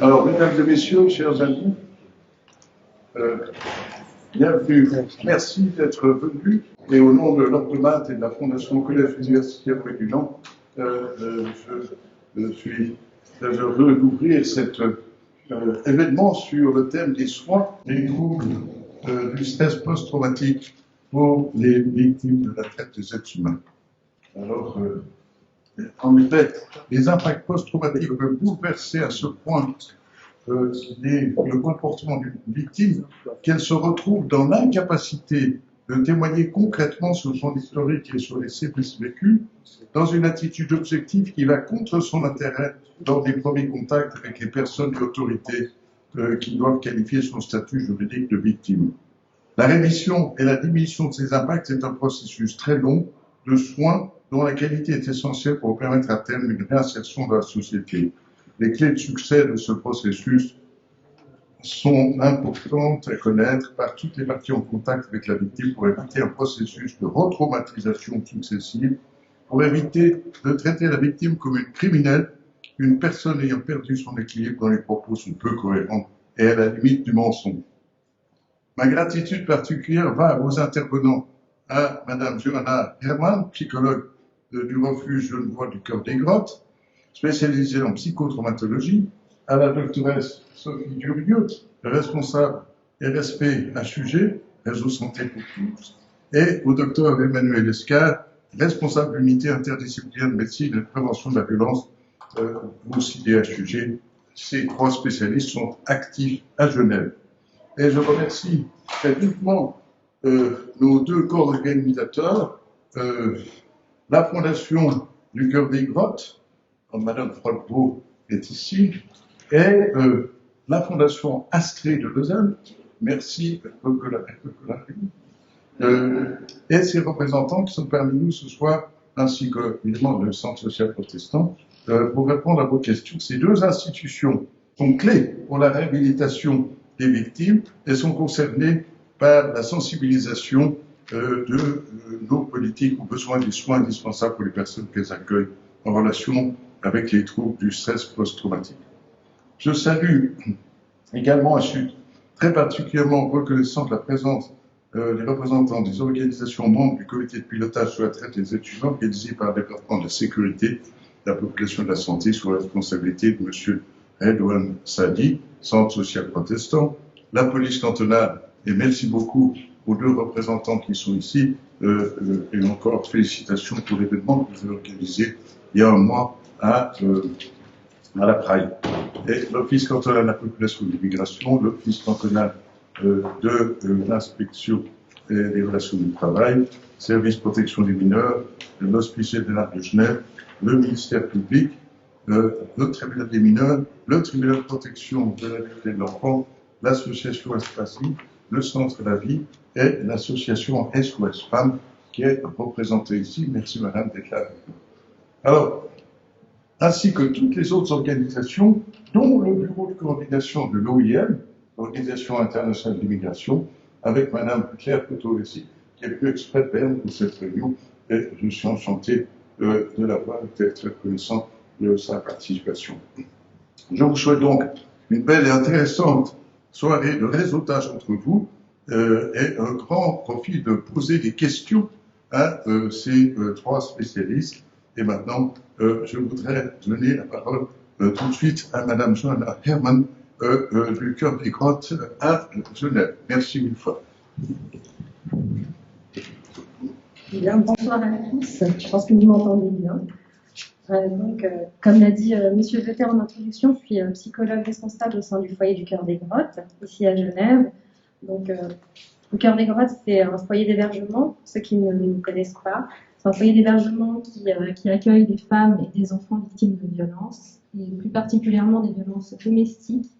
Alors, mesdames et messieurs, chers amis, bienvenue. Merci d'être venus. Et au nom de l'Orthomate et de la Fondation Collège Universitaire Régulant, je suis très heureux d'ouvrir cet événement sur le thème des soins des troubles du stress post-traumatique pour les victimes de la traite des êtres humains. Alors, en effet, les impacts post-traumatiques peuvent bouleverser à ce point le comportement d'une victime qu'elle se retrouve dans l'incapacité de témoigner concrètement sur son historique et sur les sévices vécus, dans une attitude objective qui va contre son intérêt lors des premiers contacts avec les personnes d'autorité qui doivent qualifier son statut juridique de victime. La rémission et la diminution de ces impacts, c'est un processus très long de soins dont la qualité est essentielle pour permettre à terme une réinsertion dans la société. Les clés de succès de ce processus sont importantes à connaître par toutes les parties en contact avec la victime pour éviter un processus de retraumatisation successive, pour éviter de traiter la victime comme une criminelle, une personne ayant perdu son équilibre dont les propos sont peu cohérents et à la limite du mensonge. Ma gratitude particulière va aux intervenants, à Madame Johanna Hermann, psychologue du refuge Genevois du Cœur des Grottes, spécialisée en psychotraumatologie, à la doctoresse Sophie Durieux, responsable RSP HUG, Réseau Santé pour tous, et au docteur Emmanuel Escar, responsable de l'unité interdisciplinaire de médecine et de prévention de la violence, aussi des HUG. Ces trois spécialistes sont actifs à Genève. Et je remercie très vivement nos deux co-organisateurs, la Fondation du Cœur des Grottes, Madame Froidbeau est ici, et la Fondation Astrée de Lausanne, merci, et ses représentants qui sont parmi nous ce soir, ainsi que, évidemment, le Centre social protestant, pour répondre à vos questions. Ces deux institutions sont clés pour la réhabilitation des victimes et sont concernées par la sensibilisation de nos politiques aux besoins des soins indispensables pour les personnes qu'elles accueillent en relation avec les troubles du stress post-traumatique. Je salue également, et je suis très particulièrement reconnaissant de la présence des représentants des organisations membres du comité de pilotage sur la traite des êtres humains organisé par le département de la sécurité de la population de la santé sous la responsabilité de M. Edouard Sadi, Centre social protestant, la police cantonale, et merci beaucoup aux deux représentants qui sont ici, et encore félicitations pour l'événement que vous avez organisé il y a un mois à la Praille. Et l'Office cantonal de la population de l'immigration, l'Office cantonal de l'inspection et des relations du travail, Service protection des mineurs, l'Hospice général de Genève, le ministère public, le tribunal des mineurs, le tribunal de protection de la vie et de l'enfant, l'association Espacie, le Centre de la vie et l'association SOS Femmes qui est représentée ici. Merci Madame d'être là. Alors, ainsi que toutes les autres organisations, dont le bureau de coordination de l'OIM, l'Organisation internationale de l'immigration, avec Madame Claire Coteau-Vessi, qui est venue exprès de Berne pour cette réunion, et je suis enchanté de la voir, d'être reconnaissant de sa participation. Je vous souhaite donc une belle et intéressante soirée de réseautage entre vous, et un grand profit de poser des questions à ces trois spécialistes. Et maintenant, je voudrais donner la parole tout de suite à Madame Johanna Hermann du Cœur des Grottes à Genève. Merci une fois. Bien, bonsoir à tous. Je pense que vous m'entendez bien. Comme l'a dit Monsieur Vetter en introduction, je suis psychologue responsable au sein du foyer du Cœur des Grottes, ici à Genève. Donc, le Cœur des Grottes, c'est un foyer d'hébergement, pour ceux qui ne le connaissent pas. C'est un foyer d'hébergement qui accueille des femmes et des enfants victimes de violences, et plus particulièrement des violences domestiques,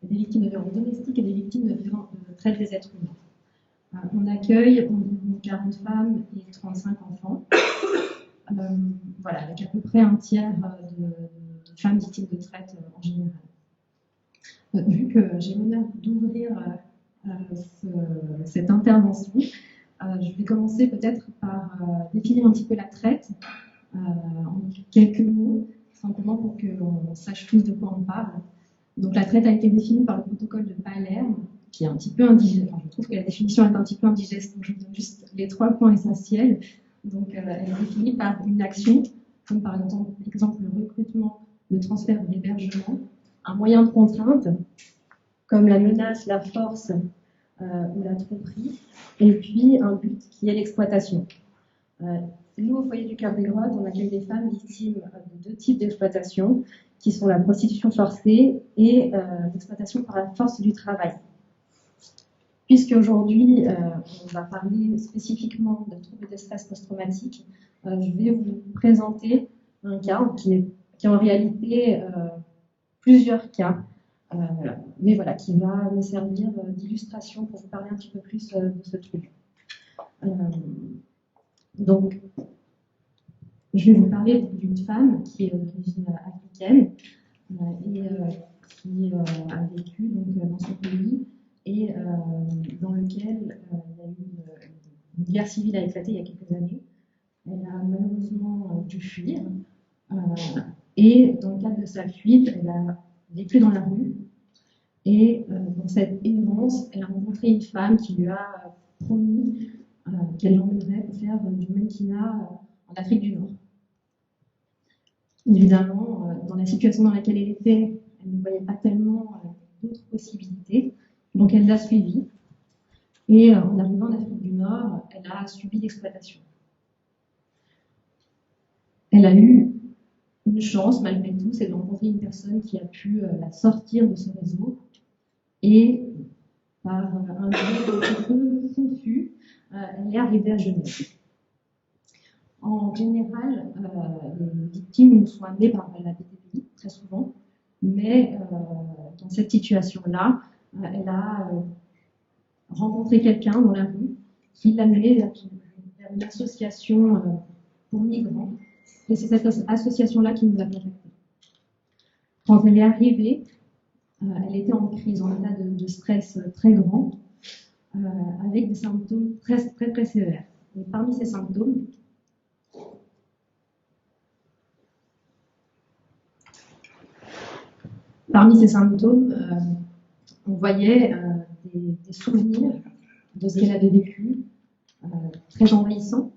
des victimes de violences domestiques et des victimes de traite des êtres humains. On accueille environ 40 femmes et 35 enfants, voilà, avec à peu près un tiers de femmes victimes de traite en général. Vu que j'ai l'honneur d'ouvrir cette intervention, je vais commencer peut-être par définir un petit peu la traite en quelques mots, simplement pour qu'on sache tous de quoi on parle. Donc la traite a été définie par le protocole de Palerme, qui est un petit peu indigeste. Enfin, je trouve que la définition est un petit peu indigeste, donc je vous donne juste les 3 points essentiels. Donc elle est définie par une action, comme par exemple le recrutement, le transfert de l'hébergement, un moyen de contrainte, comme la menace, la force ou la tromperie, et puis un but qui est l'exploitation. Nous, au foyer du Cœur des Grottes, on accueille des femmes victimes de 2 types d'exploitation, qui sont la prostitution forcée et l'exploitation par la force du travail. Puisqu'aujourd'hui, on va parler spécifiquement de troubles de stress post-traumatique, je vais vous présenter un cas qui est en réalité plusieurs cas, mais voilà, qui va me servir d'illustration pour vous parler un petit peu plus de ce trouble. Donc, je vais vous parler d'une femme qui est d'origine africaine et qui a vécu donc, dans son pays et dans lequel il y a eu une guerre civile a éclaté il y a quelques années. Elle a malheureusement dû fuir et dans le cadre de sa fuite, elle a vécu dans la rue et dans cette errance, elle a rencontré une femme qui lui a promis qu'elle l'emmènerait pour faire du mannequinat en Afrique du Nord. Évidemment, dans la situation dans laquelle elle était, elle ne voyait pas tellement d'autres possibilités. Donc elle l'a suivie. Et en arrivant en Afrique du Nord, elle a subi l'exploitation. Elle a eu une chance, malgré tout, c'est de rencontrer une personne qui a pu la sortir de ce réseau. Et par un jeu un peu confus, elle est arrivée à Genève. En général, les victimes sont amenées par la PTPI, très souvent, mais dans cette situation-là, elle a rencontré quelqu'un dans la rue qui l'a menée vers une association pour migrants, et c'est cette association-là qui nous a contactés. Quand elle est arrivée, elle était en crise, en état de stress très grand, avec des symptômes très, très, très sévères. Et parmi ces symptômes, on voyait des souvenirs de ce qu'elle avait vécu, très envahissants.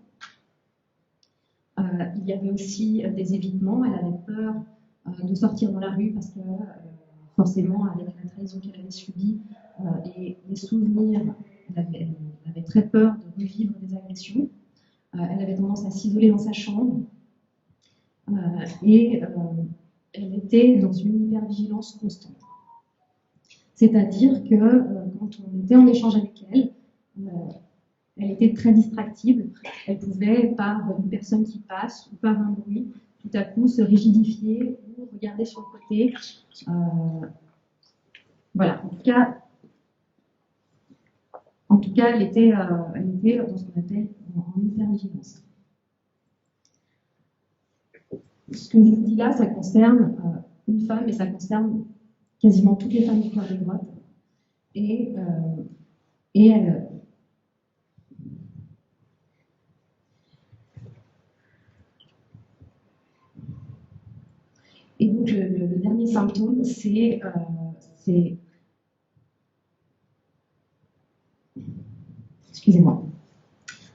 Il y avait aussi des évitements. Elle avait peur de sortir dans la rue parce que, forcément, avec la trahison qu'elle avait subie et les souvenirs, elle avait très peur de revivre des agressions. Elle avait tendance à s'isoler dans sa chambre. Et elle était dans une hypervigilance constante. C'est-à-dire que quand on était en échange avec elle, elle était très distractible. Elle pouvait, par une personne qui passe ou par un bruit, tout à coup se rigidifier ou regarder sur le côté. Voilà, en tout cas elle était dans ce qu'on appelle en hypervigilance. Ce que je vous dis là, ça concerne une femme et ça concerne quasiment toutes les femmes du Cœur des Grottes. Et donc le dernier symptôme, c'est excusez-moi.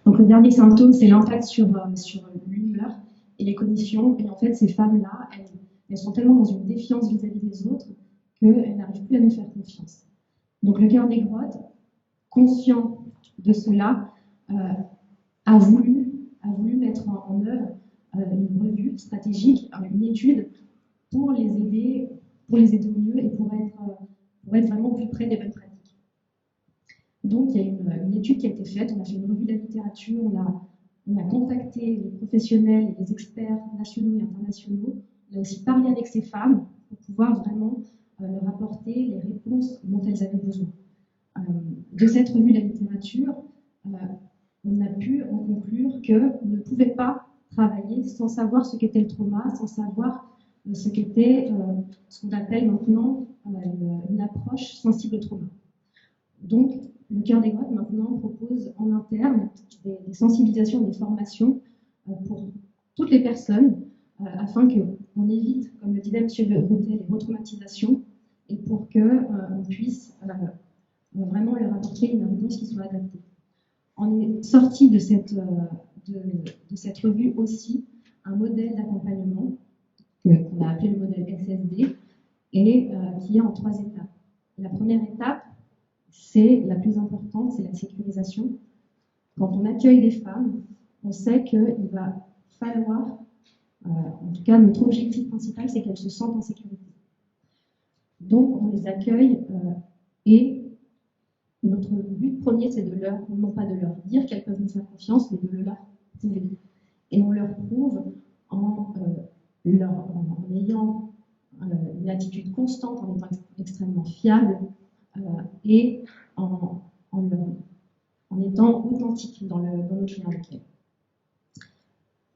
Donc le dernier symptôme, c'est l'impact sur l'humeur et les cognitions. Et en fait, ces femmes-là, elles sont tellement dans une défiance vis-à-vis des autres qu'elles n'arrivent plus à nous faire confiance. Donc le Cœur des Grottes, conscient de cela, a voulu mettre en œuvre une revue stratégique, une étude pour les aider au mieux et pour être vraiment plus près des bonnes pratiques. Donc il y a une étude qui a été faite, on a fait une revue de la littérature, on a contacté les professionnels et les experts nationaux et internationaux, on a aussi parlé avec ces femmes pour pouvoir vraiment leur apporter les réponses dont elles avaient besoin. De cette revue de la littérature, on a pu en conclure qu'on ne pouvait pas travailler sans savoir ce qu'était le trauma, sans savoir ce qu'était ce qu'on appelle maintenant une approche sensible au trauma. Donc, le Cœur des Grottes maintenant propose en interne des sensibilisations, des formations pour toutes les personnes afin qu'on évite, comme le disait M. Vetel, les retraumatisations et pour qu'on puisse vraiment leur apporter une réponse qui soit adaptée. On est sorti de cette revue aussi un modèle d'accompagnement qu'on a appelé le modèle SSD et qui est en 3 étapes. La première étape, c'est la plus importante, c'est la sécurisation. Quand on accueille des femmes, on sait qu'il va falloir, en tout cas notre objectif principal, c'est qu'elles se sentent en sécurité. Donc on les accueille et notre but premier, c'est de leur, non pas de leur dire qu'elles peuvent nous faire confiance, mais de le leur prouver. Et on leur prouve en ayant une attitude constante, en étant extrêmement fiable et en étant authentique dans notre lien avec elles.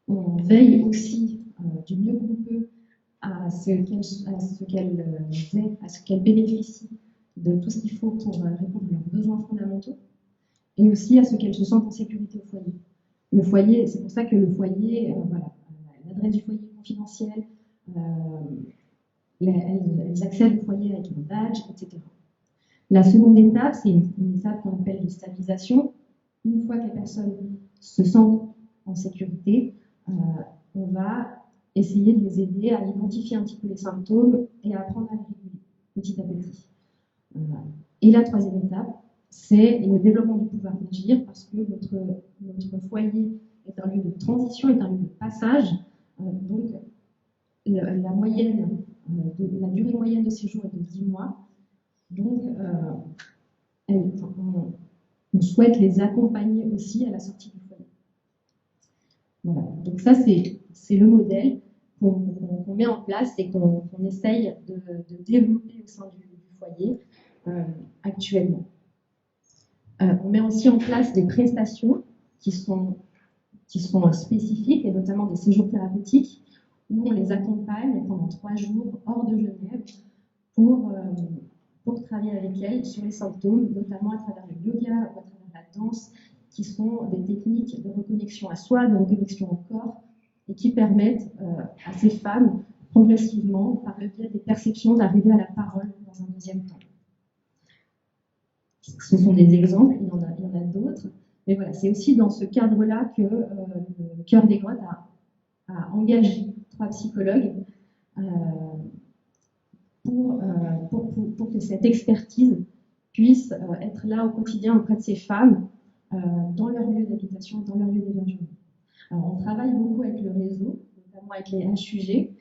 On veille aussi du mieux qu'on peut à ce qu'elles bénéficient de tout ce qu'il faut pour répondre à leurs besoins fondamentaux et aussi à ce qu'elles se sentent en sécurité au foyer. Le foyer, c'est pour ça que le foyer, l'adresse du foyer est confidentielle, elles accèdent au foyer avec un badge, etc. La seconde étape, c'est une étape qu'on appelle de stabilisation. Une fois que les personnes se sentent en sécurité, on va essayer de les aider à identifier un petit peu les symptômes et à apprendre à les réguler petit à petit. Et la troisième étape, c'est le développement du pouvoir d'agir parce que notre foyer est un lieu de transition, est un lieu de passage. Donc, la durée moyenne de séjour est de 10 mois. Donc, on souhaite les accompagner aussi à la sortie du foyer. Voilà. Donc ça, c'est le modèle qu'on met en place et qu'on essaye de développer au sein du foyer actuellement. On met aussi en place des prestations qui sont spécifiques et notamment des séjours thérapeutiques où on les accompagne pendant 3 jours hors de Genève pour travailler avec elles sur les symptômes, notamment à travers le yoga ou à travers la danse, qui sont des techniques de reconnexion à soi, de reconnexion au corps, et qui permettent à ces femmes, progressivement, par le biais des perceptions, d'arriver à la parole dans un deuxième temps. Ce sont des exemples, il y en a d'autres, mais voilà, c'est aussi dans ce cadre-là que le Cœur des Grottes a engagé 3 psychologues pour que cette expertise puisse être là au quotidien auprès de ces femmes dans leur lieu d'habitation, dans leur lieu d'hébergement. Alors, on travaille beaucoup avec le réseau, notamment avec les HUG,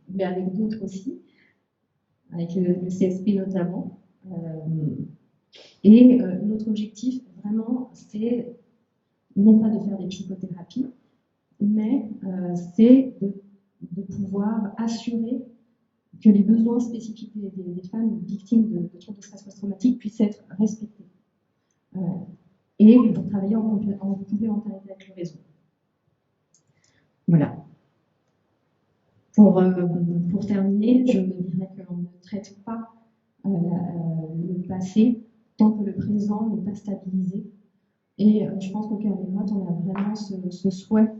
mais avec d'autres aussi, avec le CSP notamment. Et notre objectif, vraiment, c'est non pas de faire des psychothérapies, mais c'est de pouvoir assurer que les besoins spécifiques des femmes victimes de troubles de stress post-traumatique puissent être respectés. Et pour travailler en complémentarité avec le réseau. Voilà. Pour terminer, je dirais qu'on ne traite pas le passé tant que le présent n'est pas stabilisé. Et je pense qu'au Cœur des Grottes, on a vraiment ce souhait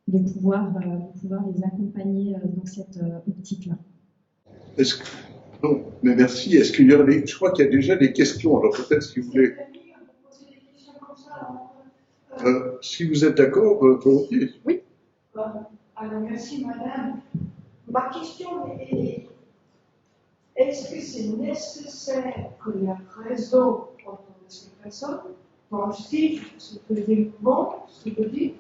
de pouvoir les accompagner dans cette optique-là. Non, mais merci. Est-ce qu'il y a je crois qu'il y a déjà des questions. Alors peut-être si vous voulez. Si vous êtes d'accord, volontiers. Oui. Alors merci madame. Ma question est, est-ce que c'est nécessaire que le réseau autour de ces personnes, moi aussi, ce que je dis, bon, ce que je dis,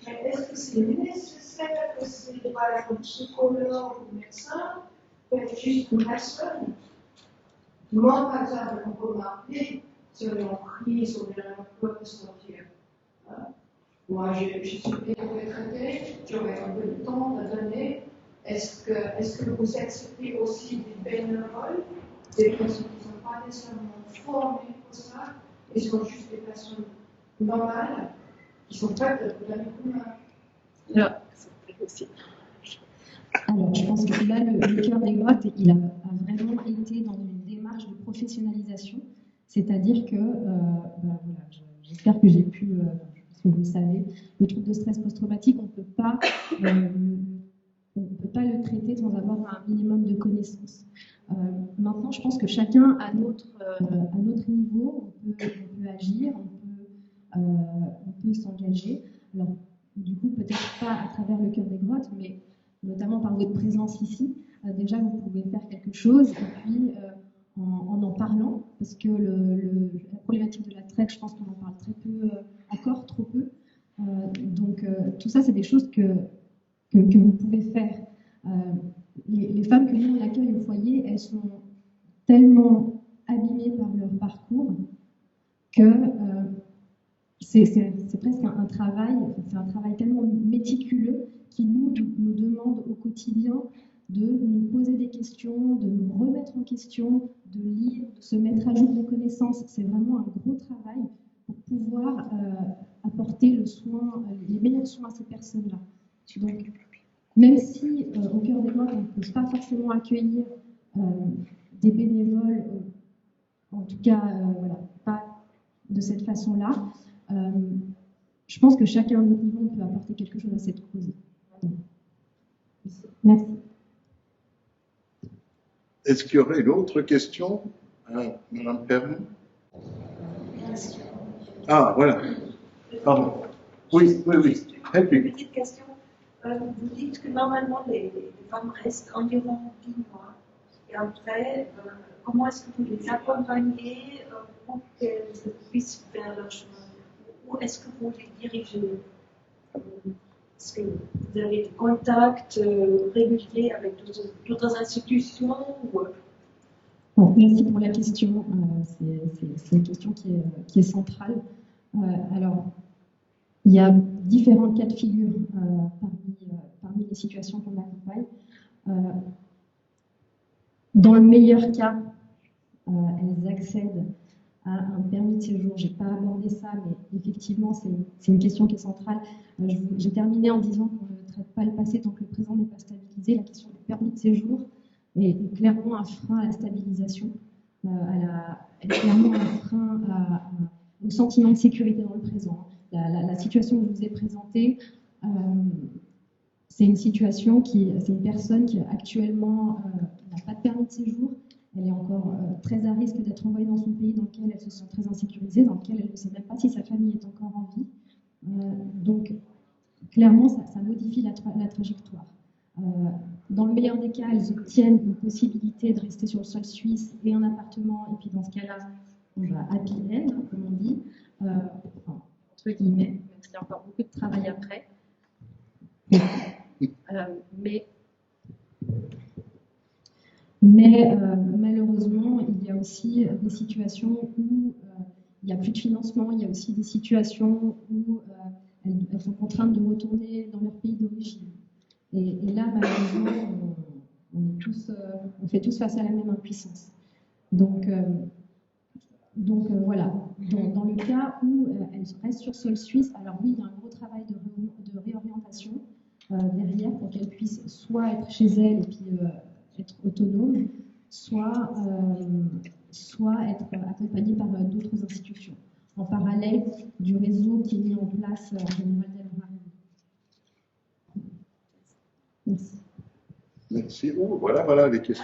mais est-ce que c'est nécessaire que c'est par exemple psychologue ou médecin, juste une personne? Moi, par exemple, on peut m'appeler sur les crises ou bien on peut sortir. Moi, je suis bien retraitée, j'aurais un peu de temps à donner. Est-ce que vous acceptez aussi des bénévoles, des personnes qui ne sont pas nécessairement formées pour ça, et sont juste des personnes normales, qui sont prêtes à donner commun? Alors, je pense que là, le Cœur des Grottes, il a vraiment été dans une démarche de professionnalisation, c'est-à-dire que, voilà, j'espère que j'ai pu, parce que vous le savez, le trouble de stress post-traumatique, on ne peut peut pas le traiter sans avoir un minimum de connaissances. Maintenant, je pense que chacun, à notre niveau, on peut agir, on peut s'engager. Alors, du coup, peut-être pas à travers le Cœur des Grottes, mais notamment par votre présence ici. Déjà, vous pouvez faire quelque chose, et puis en parlant, parce que la problématique de la traite, je pense qu'on en parle très peu, encore trop peu. Donc, tout ça, c'est des choses que vous pouvez faire. Les femmes que nous on accueille au foyer, elles sont tellement abîmées par leur parcours que c'est presque un travail, c'est un travail tellement méticuleux qui nous demande au quotidien de nous poser des questions, de nous remettre en question, de lire, de se mettre à jour des connaissances. C'est vraiment un gros travail pour pouvoir apporter le soin, les meilleurs soins à ces personnes-là. Donc, même si au Cœur des Grottes, on ne peut pas forcément accueillir des bénévoles, en tout cas, voilà, pas de cette façon-là, je pense que chacun à notre niveau peut apporter quelque chose à cette cause. Merci. Est-ce qu'il y aurait une autre question, Madame Perron? Ah, voilà. Pardon. Oui. Une petite question. Vous dites que normalement les femmes restent environ 10 mois. Et après, comment est-ce que vous les accompagnez pour qu'elles puissent faire leur chemin? Où est-ce que vous les dirigez? Est-ce que vous avez des contacts réguliers avec d'autres institutions ou... Merci pour la question. C'est une question qui est centrale. Alors, il y a différents cas de figure parmi les situations qu'on accompagne. Dans le meilleur cas, elles accèdent à un permis de séjour. Je n'ai pas abordé ça, mais effectivement, c'est une question qui est centrale. J'ai terminé en disant qu'on ne traite pas le passé tant que le présent n'est pas stabilisé. La question du permis de séjour est clairement un frein à la stabilisation, elle est clairement un frein au sentiment de sécurité dans le présent. La situation que je vous ai présentée, c'est une personne qui actuellement n'a pas de permis de séjour. Elle est encore très à risque d'être envoyée dans son pays dans lequel elle se sent très insécurisée, dans lequel elle ne sait même pas si sa famille est encore en vie. Donc, clairement, ça modifie la trajectoire. Dans le meilleur des cas, elles obtiennent une possibilité de rester sur le sol suisse et un appartement, et puis dans ce cas-là, on va happy end, comme on dit, entre guillemets, même s'il y a encore beaucoup de travail après. Mais malheureusement, il y a aussi des situations où il n'y a plus de financement, il y a aussi des situations où elles sont contraintes de retourner dans leur pays d'origine. Et là, malheureusement, on fait tous face à la même impuissance. Donc voilà, dans le cas où elles restent sur sol suisse, alors oui, il y a un gros travail de réorientation derrière pour qu'elles puissent soit être chez elles et puis être autonomes, soit être accompagnées par d'autres institutions, en parallèle du réseau qui est mis en place en général dès leur arrivée. Merci. Merci. Oh, voilà les questions.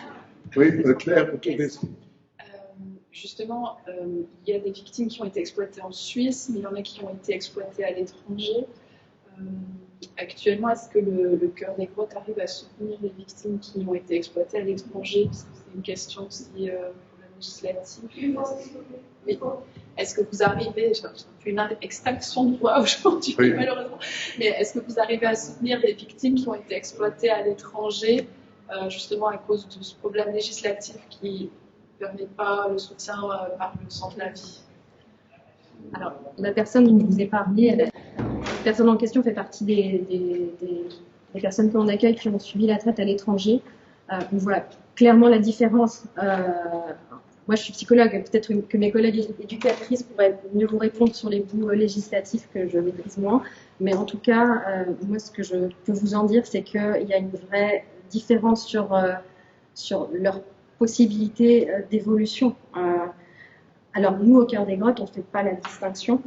Oui, Claire, vous pouvez. Justement, il y a des victimes qui ont été exploitées en Suisse, mais il y en a qui ont été exploitées à l'étranger. Actuellement, est-ce que le Cœur des Grottes arrive à soutenir les victimes qui ont été exploitées à l'étranger? Parce que c'est une question aussi législative. Oui. Est-ce que vous arrivez, j'ai une extinction de voix aujourd'hui, oui, malheureusement, mais est-ce que vous arrivez à soutenir les victimes qui ont été exploitées à l'étranger, justement à cause de ce problème législatif qui ne permet pas le soutien par le sang de la vie? Alors, la personne dont je vous ai parlé, la personne en question fait partie des personnes que l'on accueille qui ont subi la traite à l'étranger. On voit clairement la différence. Moi, je suis psychologue, peut-être que mes collègues éducatrices pourraient mieux vous répondre sur les bouts législatifs que je maîtrise moins. Mais en tout cas, moi, ce que je peux vous en dire, c'est qu'il y a une vraie différence sur leur possibilité d'évolution. Alors, nous, au Cœur des Grottes, on ne fait pas la distinction.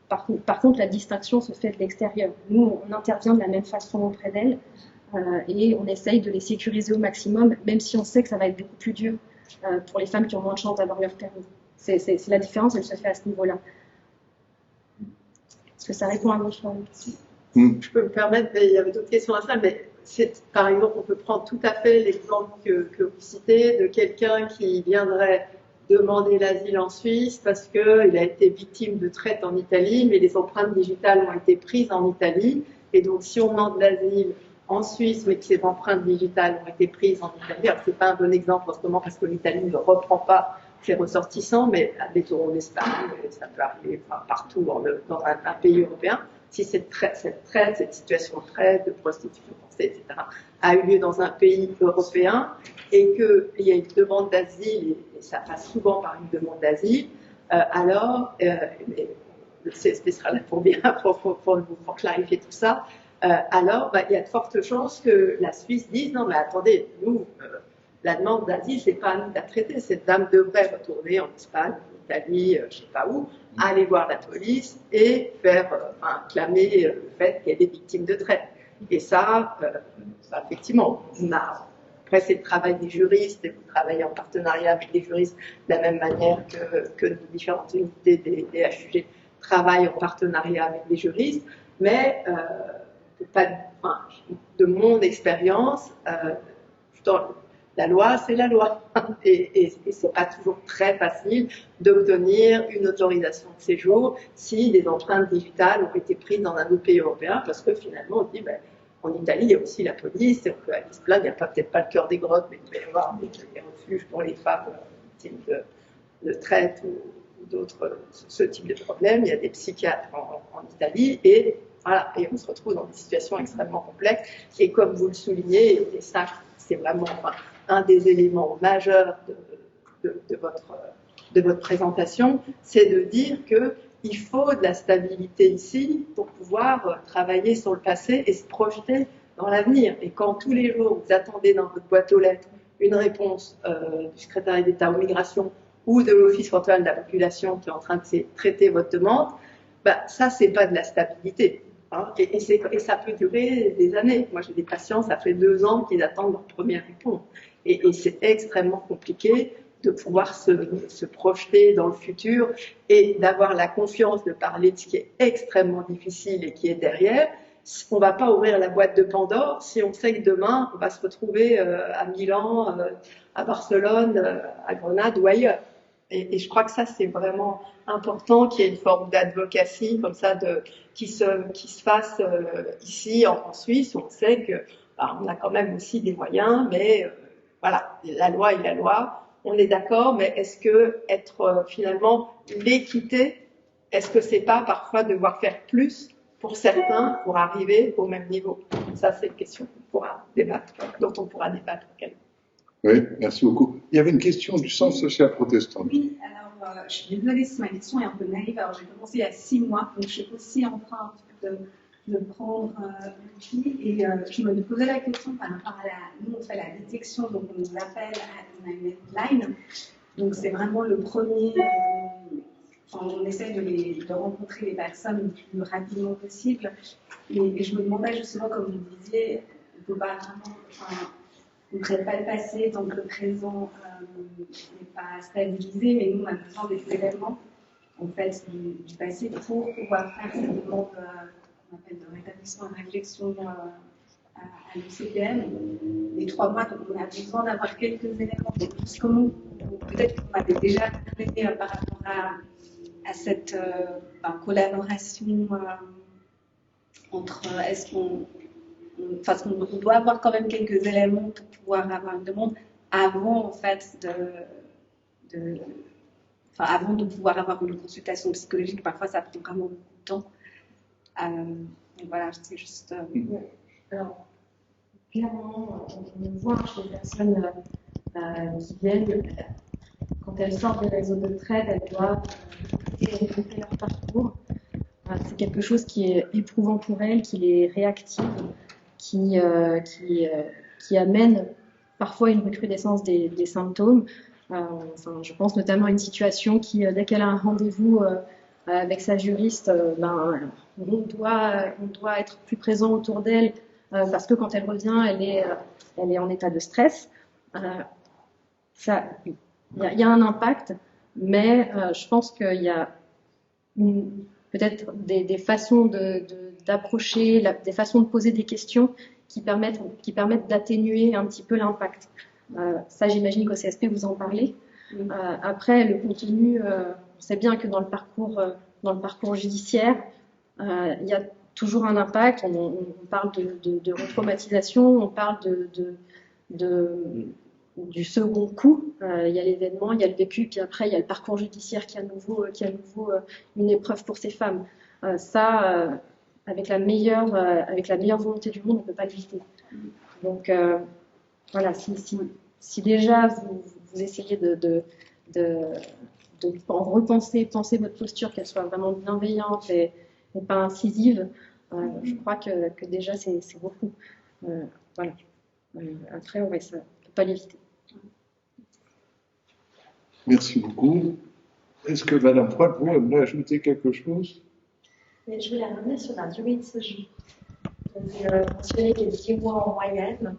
Par contre, la distinction se fait de l'extérieur. Nous, on intervient de la même façon auprès d'elles. et on essaye de les sécuriser au maximum, même si on sait que ça va être beaucoup plus dur pour les femmes qui ont moins de chance d'avoir leur permis. C'est la différence, elle se fait à ce niveau-là. Est-ce que ça répond à votre question? Je peux me permettre, mais il y avait d'autres questions à ça, mais par exemple, on peut prendre tout à fait l'exemple que vous citez de quelqu'un qui viendrait demander l'asile en Suisse parce qu'il a été victime de traite en Italie, mais les empreintes digitales ont été prises en Italie. Et donc, si on demande l'asile en Suisse, mais que ces empreintes digitales ont été prises en Italie, alors c'est pas un bon exemple en ce moment parce que l'Italie ne reprend pas ses ressortissants, mais admettons en Espagne, ça peut arriver partout dans un pays européen. Si cette situation de traite, de prostitution forcée, etc., a eu lieu dans un pays européen et qu'il y a une demande d'asile, et ça passe souvent par une demande d'asile, alors, le CSP sera là pour bien, pour clarifier tout ça, alors il y a de fortes chances que la Suisse dise non mais attendez, nous, la demande d'asile, c'est pas à nous de la traiter, cette dame devrait retourner en Espagne, en Italie, je sais pas où, aller voir la police et faire clamer le fait qu'elle est victime de traite. Et ça effectivement, après c'est le travail des juristes, et vous travaillez en partenariat avec les juristes de la même manière que nos différentes unités des HUG travaillent en partenariat avec les juristes, mais de mon expérience, la loi, c'est la loi. Et c'est pas toujours très facile d'obtenir une autorisation de séjour si des empreintes digitales ont été prises dans un autre pays européen, parce que finalement, on dit, en Italie, il y a aussi la police, et on peut aller se plaindre, il n'y a peut-être pas le cœur des grottes, mais il peut y avoir des refuges pour les femmes victimes de traite ou d'autres, ce type de problème. Il y a des psychiatres en Italie, et voilà, et on se retrouve dans des situations extrêmement complexes. Et comme vous le soulignez, et ça, c'est vraiment un des éléments majeurs de votre présentation, c'est de dire qu'il faut de la stabilité ici pour pouvoir travailler sur le passé et se projeter dans l'avenir. Et quand tous les jours, vous attendez dans votre boîte aux lettres une réponse du secrétariat d'État aux migrations ou de l'Office français de la population qui est en train de traiter votre demande, ça, c'est pas de la stabilité. Hein, et ça peut durer des années. Moi, j'ai des patients, ça fait 2 ans qu'ils attendent leur première réponse. Et c'est extrêmement compliqué de pouvoir se projeter dans le futur et d'avoir la confiance de parler de ce qui est extrêmement difficile et qui est derrière. On ne va pas ouvrir la boîte de Pandore si on sait que demain, on va se retrouver à Milan, à Barcelone, à Grenade ou ailleurs. Et je crois que ça, c'est vraiment important qu'il y ait une forme d'advocacy comme ça qui se fasse ici en Suisse. On sait que on a quand même aussi des moyens, mais voilà, la loi est la loi. On est d'accord, mais est-ce que être finalement l'équité, est-ce que c'est pas parfois devoir faire plus pour certains pour arriver au même niveau? Ça, c'est une question dont on pourra débattre. Oui, merci beaucoup. Il y avait une question du Centre social protestant. Oui, alors je suis désolée si ma question est un peu naïve. Alors j'ai commencé il y a 6 mois, donc je suis aussi en train de prendre l'outil et je me posais la question par rapport à nous on fait la détection, donc on nous appelle, on a une deadline, donc c'est vraiment le premier, on essaie de rencontrer les personnes le plus rapidement possible et je me demandais justement, comme vous disiez, on ne peut pas vraiment, on ne traite pas le passé tant que le présent n'est pas stabilisé, mais nous on a besoin des événements en fait du passé pour pouvoir faire cette demande qu'on appelle de rétablissement et réflexion à l'UCPM. Les 3 mois, donc on a besoin d'avoir quelques éléments de plus communs. Peut-être qu'on avait déjà parlé par rapport à cette collaboration entre est-ce qu'on on doit avoir quand même quelques éléments pour pouvoir avoir une demande avant en fait avant de pouvoir avoir une consultation psychologique. Parfois ça prend vraiment beaucoup de temps. Voilà, c'est juste. Alors, clairement, on voit chez les personnes qui viennent, quand elles sortent des réseaux de traite, elles doivent raconter leur parcours. C'est quelque chose qui est éprouvant pour elles, qui les réactive, qui amène parfois une recrudescence des symptômes. Je pense notamment à une situation qui, dès qu'elle a un rendez-vous avec sa juriste, on doit être plus présent autour d'elle parce que quand elle revient, elle est en état de stress. Il y a un impact, mais je pense qu'il y a peut-être des façons d'approcher, des façons de poser des questions qui permettent d'atténuer un petit peu l'impact. Ça, j'imagine qu'au CSP, vous en parlez. Après, le contenu, on sait bien que dans le parcours judiciaire, il y a toujours un impact. On parle de retraumatisation, on parle du second coup. Il y a l'événement, il y a le vécu, puis après il y a le parcours judiciaire qui est à nouveau une épreuve pour ces femmes. Avec la meilleure volonté du monde, on ne peut pas l'éviter. Donc voilà, si déjà vous essayez de penser votre posture, qu'elle soit vraiment bienveillante et pas incisive, je crois que déjà c'est beaucoup. Voilà. Après, ouais, ça ne peut pas l'éviter. Merci beaucoup. Est-ce que Madame Poitvaux aimerait ajouter quelque chose? Mais je voulais revenir sur la durée de séjour. Vous avez mentionné qu'il y a 10 mois en moyenne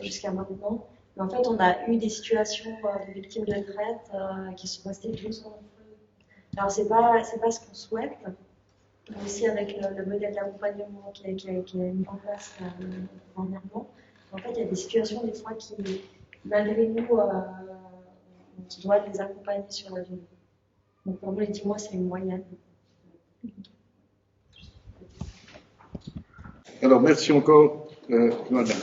jusqu'à maintenant. Mais en fait, on a eu des situations de victimes de traite qui sont restées 12 ans. Alors, c'est pas ce qu'on souhaite, mais aussi avec le modèle d'accompagnement qui est mis en place dernièrement. En fait, il y a des situations des fois qui, malgré nous, on doit les accompagner sur la durée. Donc, pour moi, les 10 mois, c'est une moyenne. Alors, merci encore, Madame.